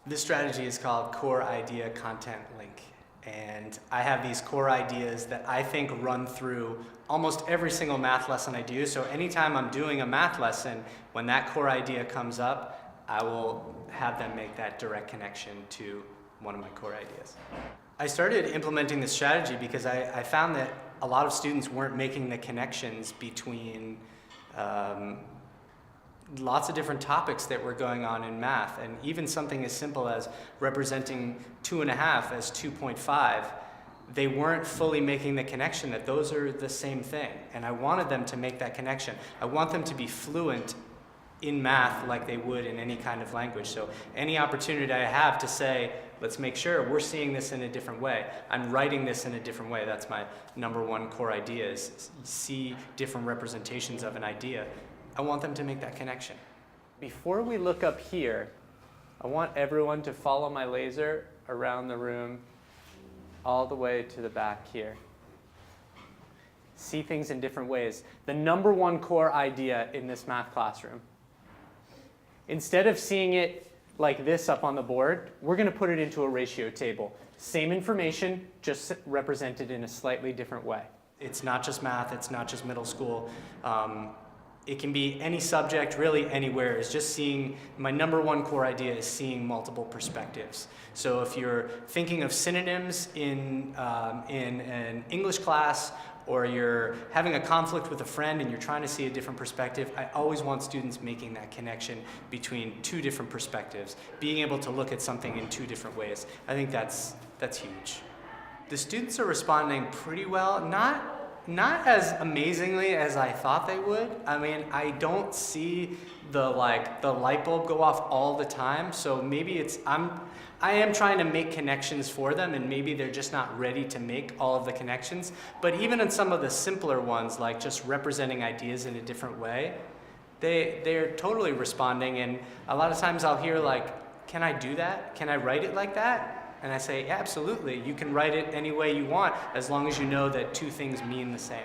This strategy is called Core Idea Content Link. And I have these core ideas that I think run through almost every single math lesson I do. So anytime I'm doing a math lesson, when that core idea comes up, I will have them make that direct connection to one of my core ideas. I started implementing this strategy because I found that a lot of students weren't making the connections between lots of different topics that were going on in math, and even something as simple as representing 2.5 as 2.5, they weren't fully making the connection that those are the same thing. And I wanted them to make that connection. I want them to be fluent in math like they would in any kind of language. So any opportunity I have to say, let's make sure we're seeing this in a different way. I'm writing this in a different way. That's my #1 core idea, is see different representations of an idea. I want them to make that connection. Before we look up here, I want everyone to follow my laser around the room all the way to the back here. See things in different ways. The #1 core idea in this math classroom. Instead of seeing it like this up on the board, we're going to put it into a ratio table. Same information, just represented in a slightly different way. It's not just math, it's not just middle school. It can be any subject, really anywhere. It's just seeing, my #1 core idea is seeing multiple perspectives. So if you're thinking of synonyms in an English class, or you're having a conflict with a friend and you're trying to see a different perspective, I always want students making that connection between two different perspectives, being able to look at something in two different ways. I think that's huge. The students are responding pretty well, not as amazingly as I thought they would. I mean, I don't see the light bulb go off all the time, so maybe I am trying to make connections for them, and maybe they're just not ready to make all of the connections. But even in some of the simpler ones, like just representing ideas in a different way, they're totally responding. And a lot of times I'll hear like, can I do that? Can I write it like that? And I say, yeah, absolutely. You can write it any way you want, as long as you know that two things mean the same.